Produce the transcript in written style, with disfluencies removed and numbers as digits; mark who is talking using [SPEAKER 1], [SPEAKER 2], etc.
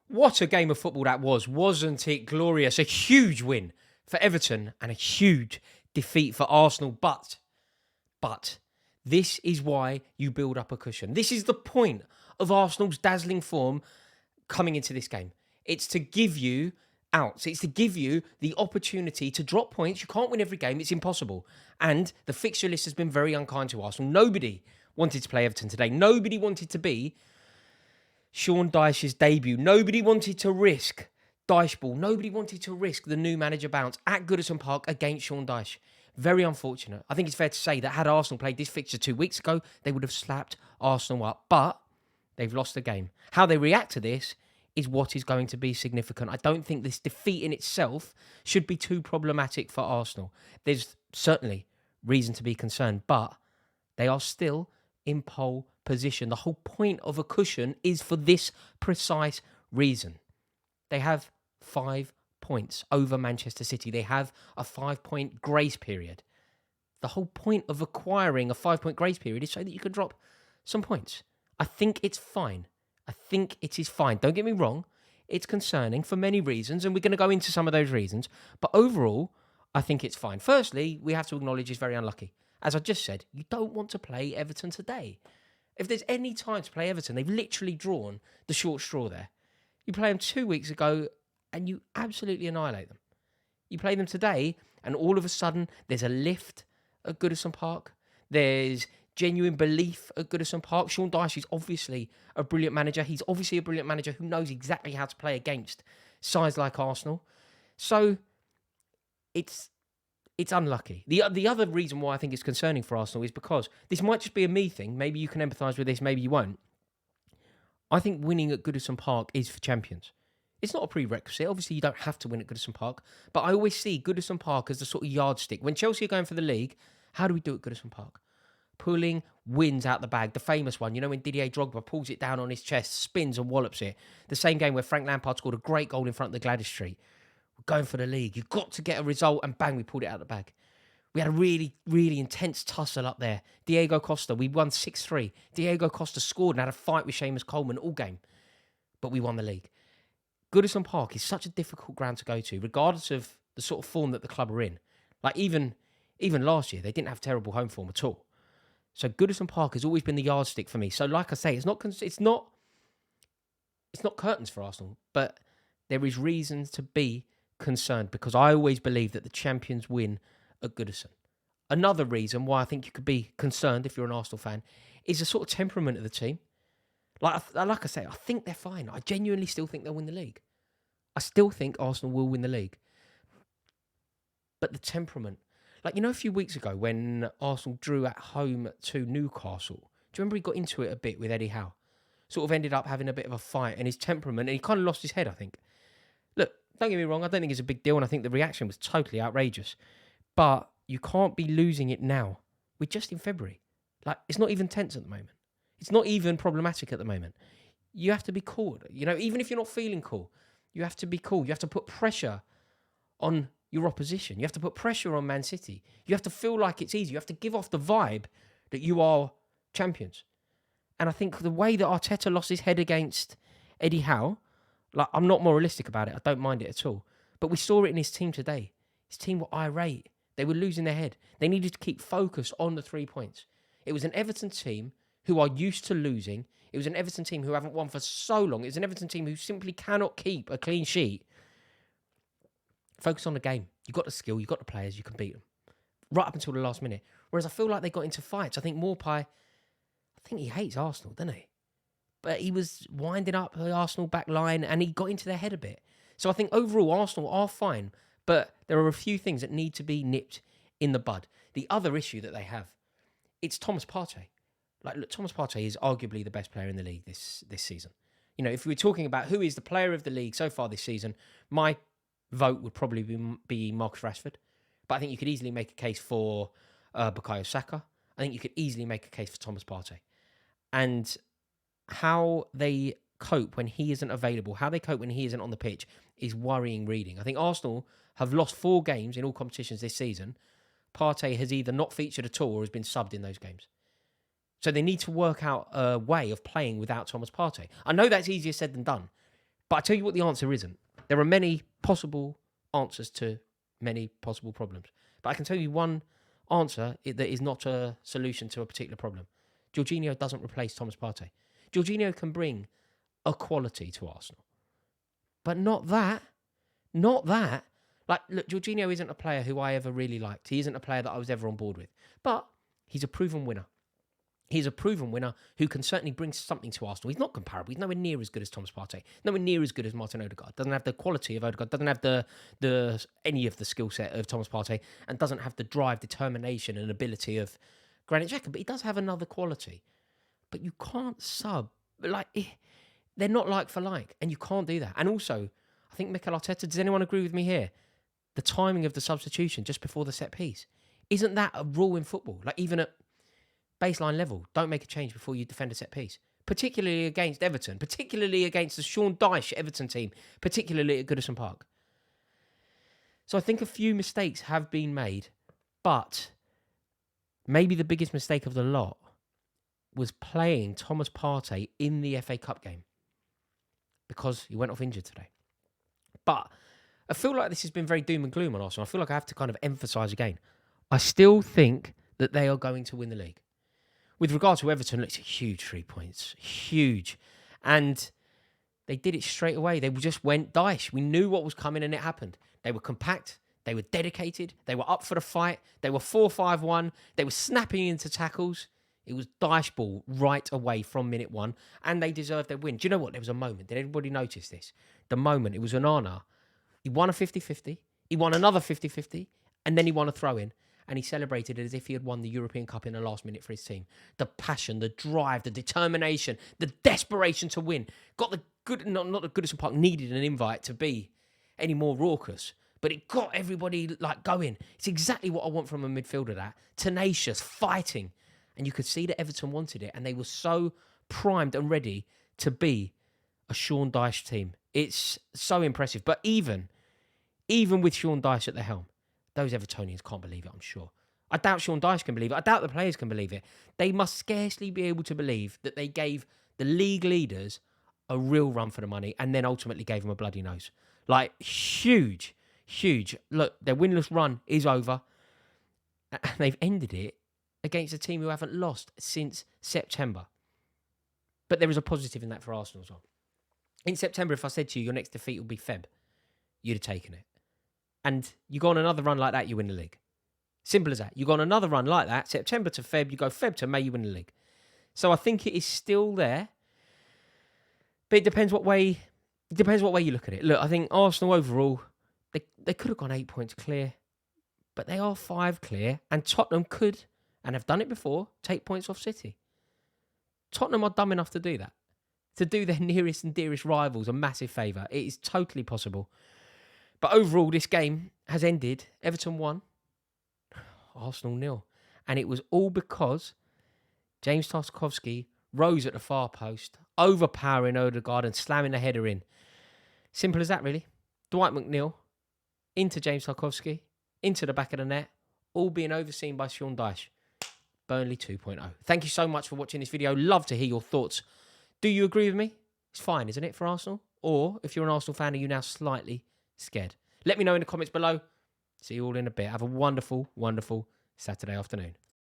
[SPEAKER 1] What a game of football that was. Wasn't it glorious? A huge win for Everton and a huge defeat for Arsenal. But this is why you build up a cushion. This is the point of Arsenal's dazzling form coming into this game. It's to give you outs. It's to give you the opportunity to drop points. You can't win every game. It's impossible. And the fixture list has been very unkind to Arsenal. Nobody wanted to play Everton today. Nobody wanted to be Sean Dyche's debut. Nobody wanted to risk Dyche ball. Nobody wanted to risk the new manager bounce at Goodison Park against Sean Dyche. Very unfortunate. I think it's fair to say that had Arsenal played this fixture 2 weeks ago, they would have slapped Arsenal up. But they've lost the game. How they react to this is what is going to be significant. I don't think this defeat in itself should be too problematic for Arsenal. There's certainly reason to be concerned, but they are still in pole position. The whole point of a cushion is for this precise reason. They have 5 points over Manchester City. They have a 5-point grace period. The whole point of acquiring a 5-point grace period is so that you can drop some points. I think it's fine. I think it is fine. Don't get me wrong. It's concerning for many reasons, and we're going to go into some of those reasons. But overall, I think it's fine. Firstly, we have to acknowledge it's very unlucky. As I just said, you don't want to play Everton today. If there's any time to play Everton, they've literally drawn the short straw there. You play them 2 weeks ago, and you absolutely annihilate them. You play them today, and all of a sudden, there's a lift at Goodison Park. There's genuine belief at Goodison Park. Sean Dyche is obviously a brilliant manager. He's obviously a brilliant manager who knows exactly how to play against sides like Arsenal. So it's unlucky. The other reason why I think it's concerning for Arsenal is because this might just be a me thing. Maybe you can empathise with this, maybe you won't. I think winning at Goodison Park is for champions. It's not a prerequisite. Obviously, you don't have to win at Goodison Park. But I always see Goodison Park as the sort of yardstick. When Chelsea are going for the league, how do we do at Goodison Park? Pulling wins out the bag. The famous one, when Didier Drogba pulls it down on his chest, spins and wallops it. The same game where Frank Lampard scored a great goal in front of the Gladys Street. We're going for the league. You've got to get a result, and bang, we pulled it out of the bag. We had a really, really intense tussle up there. Diego Costa, we won 6-3. Diego Costa scored and had a fight with Seamus Coleman all game. But we won the league. Goodison Park is such a difficult ground to go to, regardless of the sort of form that the club are in. Like even last year, they didn't have terrible home form at all. So Goodison Park has always been the yardstick for me. So like I say, it's not curtains for Arsenal, but there is reason to be concerned because I always believe that the champions win at Goodison. Another reason why I think you could be concerned if you're an Arsenal fan is the sort of temperament of the team. Like I say, I think they're fine. I genuinely still think they'll win the league. I still think Arsenal will win the league. But the temperament, a few weeks ago when Arsenal drew at home to Newcastle, do you remember he got into it a bit with Eddie Howe? Sort of ended up having a bit of a fight, and his temperament, and he kind of lost his head, I think. Look, don't get me wrong, I don't think it's a big deal, and I think the reaction was totally outrageous. But you can't be losing it now. We're just in February. It's not even tense at the moment. It's not even problematic at the moment. You have to be cool. Even if you're not feeling cool, you have to be cool. You have to put pressure on your opposition. You have to put pressure on Man City. You have to feel like it's easy. You have to give off the vibe that you are champions. And I think the way that Arteta lost his head against Eddie Howe, I'm not moralistic about it. I don't mind it at all. But we saw it in his team today. His team were irate. They were losing their head. They needed to keep focus on the 3 points. It was an Everton team who are used to losing. It was an Everton team who haven't won for so long. It was an Everton team who simply cannot keep a clean sheet. Focus on the game. You've got the skill. You've got the players. You can beat them. Right up until the last minute. Whereas I feel like they got into fights. I think Morpie, he hates Arsenal, doesn't he? But he was winding up the Arsenal back line and he got into their head a bit. So I think overall Arsenal are fine. But there are a few things that need to be nipped in the bud. The other issue that they have, it's Thomas Partey. Thomas Partey is arguably the best player in the league this season. If we were talking about who is the player of the league so far this season, my vote would probably be Marcus Rashford. But I think you could easily make a case for Bukayo Saka. I think you could easily make a case for Thomas Partey. And how they cope when he isn't available, how they cope when he isn't on the pitch is worrying reading. I think Arsenal have lost 4 games in all competitions this season. Partey has either not featured at all or has been subbed in those games. So they need to work out a way of playing without Thomas Partey. I know that's easier said than done, But I tell you what the answer isn't. There are many possible answers to many possible problems. But I can tell you one answer that is not a solution to a particular problem. Jorginho doesn't replace Thomas Partey. Jorginho can bring a quality to Arsenal. But not that. Not that. Like, look, Jorginho isn't a player who I ever really liked. He isn't a player that I was ever on board with. But he's a proven winner. He's a proven winner who can certainly bring something to Arsenal. He's not comparable. He's nowhere near as good as Thomas Partey. Nowhere near as good as Martin Odegaard. Doesn't have the quality of Odegaard. Doesn't have the any of the skill set of Thomas Partey. And doesn't have the drive, determination and ability of Granit Xhaka. But he does have another quality. But you can't sub. Like, they're not like for like. And you can't do that. And also, I think Mikel Arteta, does anyone agree with me here? The timing of the substitution just before the set piece. Isn't that a rule in football? Like, even at baseline level, don't make a change before you defend a set piece. Particularly against Everton. Particularly against the Sean Dyche Everton team. Particularly at Goodison Park. So I think a few mistakes have been made. But maybe the biggest mistake of the lot was playing Thomas Partey in the FA Cup game. Because he went off injured today. But I feel like this has been very doom and gloom on Arsenal. I feel like I have to kind of emphasise again. I still think that they are going to win the league. With regard to Everton, it's a huge 3 points. Huge. And they did it straight away. They just went Dyche. We knew what was coming and it happened. They were compact. They were dedicated. They were up for the fight. They were 4-5-1. They were snapping into tackles. It was Dyche ball right away from minute one. And they deserved their win. Do you know what? There was a moment. Did everybody notice this? The moment. It was Onana. He won a 50-50. He won another 50-50. And then he won a throw-in. And he celebrated it as if he had won the European Cup in the last minute for his team. The passion, the drive, the determination, the desperation to win. Got the good, not the Goodison Park needed an invite to be any more raucous. But it got everybody like going. It's exactly what I want from a midfielder, that. Tenacious, fighting. And you could see that Everton wanted it. And they were so primed and ready to be a Sean Dyche team. It's so impressive. But even with Sean Dyche at the helm, those Evertonians can't believe it, I'm sure. I doubt Sean Dyche can believe it. I doubt the players can believe it. They must scarcely be able to believe that they gave the league leaders a real run for the money and then ultimately gave them a bloody nose. Like, huge, huge. Look, their winless run is over. And they've ended it against a team who haven't lost since September. But there is a positive in that for Arsenal as well. In September, if I said to you, your next defeat will be Feb, you'd have taken it. And you go on another run like that, you win the league. Simple as that. You go on another run like that, September to Feb, you go Feb to May, you win the league. So I think it is still there. But it depends what way you look at it. Look, I think Arsenal overall, they could have gone 8 points clear. But they are 5 clear. And Tottenham could, and have done it before, take points off City. Tottenham are dumb enough to do that. To do their nearest and dearest rivals a massive favour. It is totally possible. But overall, this game has ended. Everton 1, Arsenal 0. And it was all because James Tarkowski rose at the far post, overpowering Odegaard and slamming the header in. Simple as that, really. Dwight McNeil into James Tarkowski, into the back of the net, all being overseen by Sean Dyche. Burnley 2.0. Thank you so much for watching this video. Love to hear your thoughts. Do you agree with me? It's fine, isn't it, for Arsenal? Or, if you're an Arsenal fan, are you now slightly scared? Let me know in the comments below. See you all in a bit. Have a wonderful, wonderful Saturday afternoon.